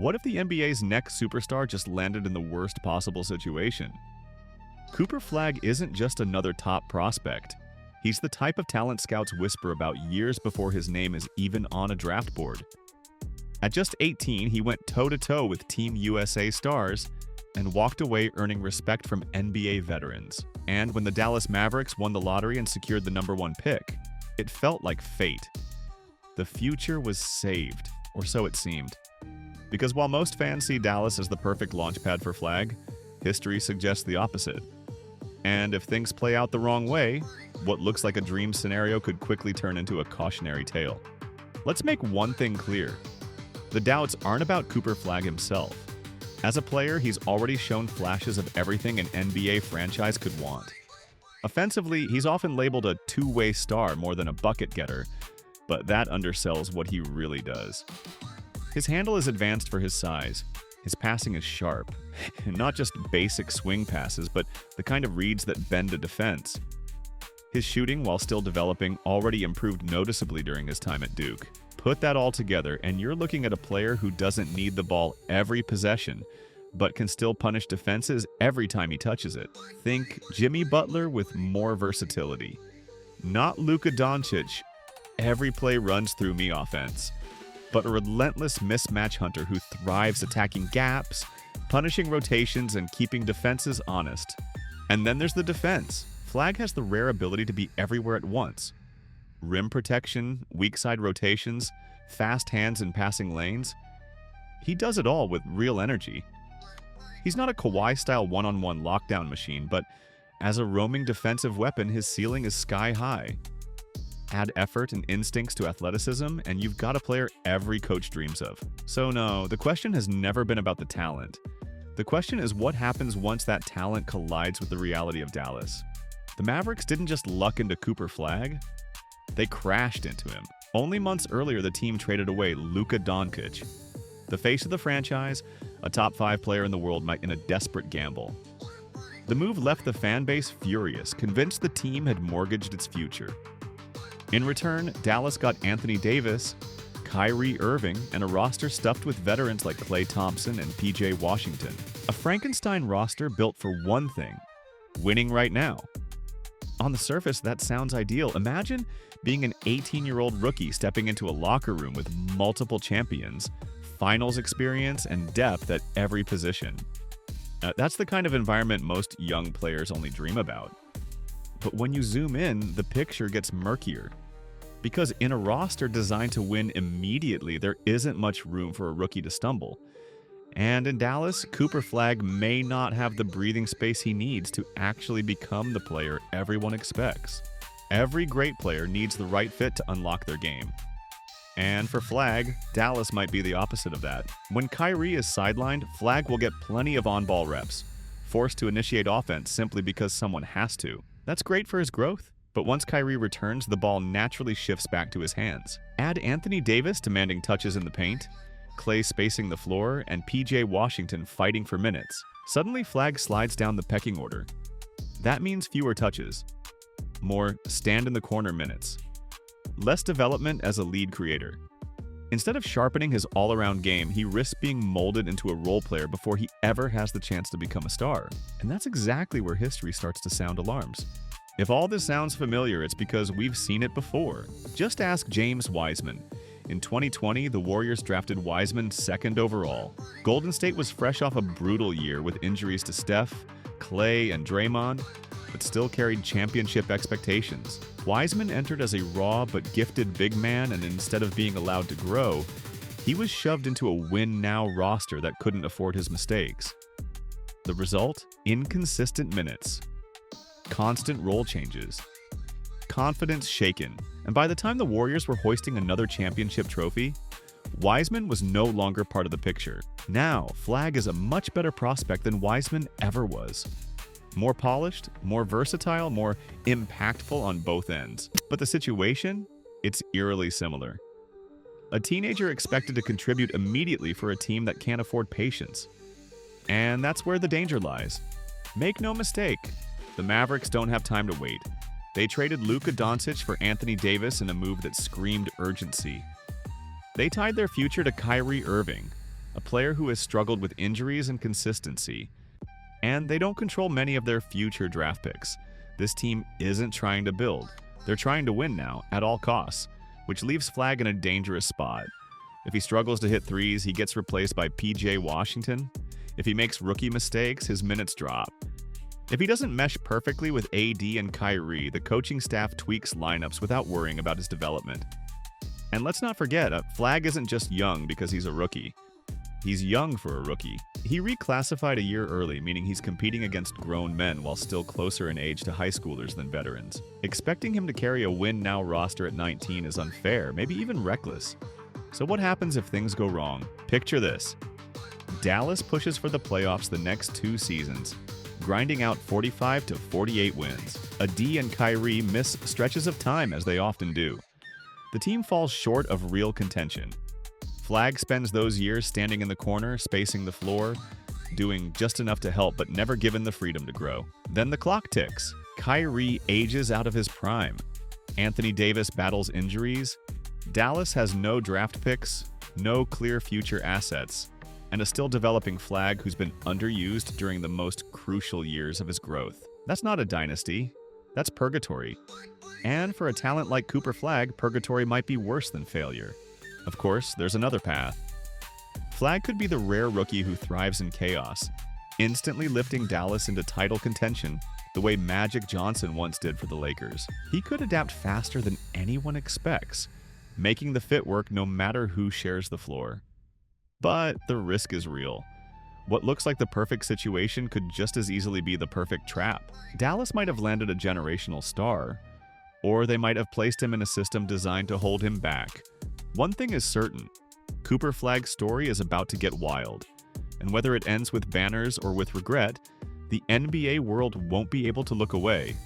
What if the NBA's next superstar just landed in the worst possible situation? Cooper Flagg isn't just another top prospect. He's the type of talent scouts whisper about years before his name is even on a draft board. At just 18, he went toe-to-toe with Team USA stars and walked away earning respect from NBA veterans. And when the Dallas Mavericks won the lottery and secured the #1 pick, it felt like fate. The future was saved, or so it seemed. Because while most fans see Dallas as the perfect launchpad for Flagg, history suggests the opposite. And if things play out the wrong way, what looks like a dream scenario could quickly turn into a cautionary tale. Let's make one thing clear. The doubts aren't about Cooper Flagg himself. As a player, he's already shown flashes of everything an NBA franchise could want. Offensively, he's often labeled a two-way star more than a bucket getter, but that undersells what he really does. His handle is advanced for his size. His passing is sharp. Not just basic swing passes, but the kind of reads that bend a defense. His shooting, while still developing, already improved noticeably during his time at Duke. Put that all together, and you're looking at a player who doesn't need the ball every possession, but can still punish defenses every time he touches it. Think Jimmy Butler with more versatility. Not Luka Doncic, every play runs through me offense, but a relentless mismatch hunter who thrives attacking gaps, punishing rotations, and keeping defenses honest. And then there's the defense. Flagg has the rare ability to be everywhere at once. Rim protection, weak side rotations, fast hands in passing lanes. He does it all with real energy. He's not a Kawhi-style one-on-one lockdown machine, but as a roaming defensive weapon, his ceiling is sky high. Add effort and instincts to athleticism, and you've got a player every coach dreams of. So no, the question has never been about the talent. The question is what happens once that talent collides with the reality of Dallas. The Mavericks didn't just luck into Cooper Flagg, they crashed into him. Only months earlier, the team traded away Luka Doncic, the face of the franchise, a top 5 player in the world, in a desperate gamble. The move left the fan base furious, convinced the team had mortgaged its future. In return, Dallas got Anthony Davis, Kyrie Irving, and a roster stuffed with veterans like Klay Thompson and PJ Washington. A Frankenstein roster built for one thing: winning right now. On the surface, that sounds ideal. Imagine being an 18-year-old rookie stepping into a locker room with multiple champions, finals experience, and depth at every position. That's the kind of environment most young players only dream about. But when you zoom in, the picture gets murkier. Because in a roster designed to win immediately, there isn't much room for a rookie to stumble. And in Dallas, Cooper Flagg may not have the breathing space he needs to actually become the player everyone expects. Every great player needs the right fit to unlock their game. And for Flagg, Dallas might be the opposite of that. When Kyrie is sidelined, Flagg will get plenty of on-ball reps, forced to initiate offense simply because someone has to. That's great for his growth, but once Kyrie returns, the ball naturally shifts back to his hands. Add Anthony Davis demanding touches in the paint, Klay spacing the floor, and PJ Washington fighting for minutes. Suddenly, Flagg slides down the pecking order. That means fewer touches, more stand-in-the-corner minutes, less development as a lead creator. Instead of sharpening his all-around game, he risks being molded into a role player before he ever has the chance to become a star. And that's exactly where history starts to sound alarms. If all this sounds familiar, it's because we've seen it before. Just ask James Wiseman. In 2020, the Warriors drafted Wiseman 2nd overall. Golden State was fresh off a brutal year with injuries to Steph, Klay, and Draymond, but still carried championship expectations. Wiseman entered as a raw but gifted big man, and instead of being allowed to grow, he was shoved into a win-now roster that couldn't afford his mistakes. The result? Inconsistent minutes, constant role changes, confidence shaken, and by the time the Warriors were hoisting another championship trophy, Wiseman was no longer part of the picture. Now, Flagg is a much better prospect than Wiseman ever was. More polished, more versatile, more impactful on both ends. But the situation? It's eerily similar. A teenager expected to contribute immediately for a team that can't afford patience. And that's where the danger lies. Make no mistake, the Mavericks don't have time to wait. They traded Luka Doncic for Anthony Davis in a move that screamed urgency. They tied their future to Kyrie Irving, a player who has struggled with injuries and consistency. And they don't control many of their future draft picks. This team isn't trying to build. They're trying to win now, at all costs, which leaves Flagg in a dangerous spot. If he struggles to hit threes, he gets replaced by PJ Washington. If he makes rookie mistakes, his minutes drop. If he doesn't mesh perfectly with AD and Kyrie, the coaching staff tweaks lineups without worrying about his development. And let's not forget, Flagg isn't just young because he's a rookie. He's young for a rookie. He reclassified a year early, meaning he's competing against grown men while still closer in age to high schoolers than veterans. Expecting him to carry a win-now roster at 19 is unfair, maybe even reckless. So what happens if things go wrong? Picture this. Dallas pushes for the playoffs the next 2 seasons, grinding out 45 to 48 wins. AD and Kyrie miss stretches of time as they often do. The team falls short of real contention. Flagg spends those years standing in the corner, spacing the floor, doing just enough to help but never given the freedom to grow. Then the clock ticks. Kyrie ages out of his prime. Anthony Davis battles injuries. Dallas has no draft picks, no clear future assets, and a still developing Flagg who's been underused during the most crucial years of his growth. That's not a dynasty. That's purgatory. And for a talent like Cooper Flagg, purgatory might be worse than failure. Of course, there's another path. Flagg could be the rare rookie who thrives in chaos, instantly lifting Dallas into title contention the way Magic Johnson once did for the Lakers. He could adapt faster than anyone expects, making the fit work no matter who shares the floor. But the risk is real. What looks like the perfect situation could just as easily be the perfect trap. Dallas might have landed a generational star, or they might have placed him in a system designed to hold him back. One thing is certain, Cooper Flagg's story is about to get wild, and whether it ends with banners or with regret, the NBA world won't be able to look away.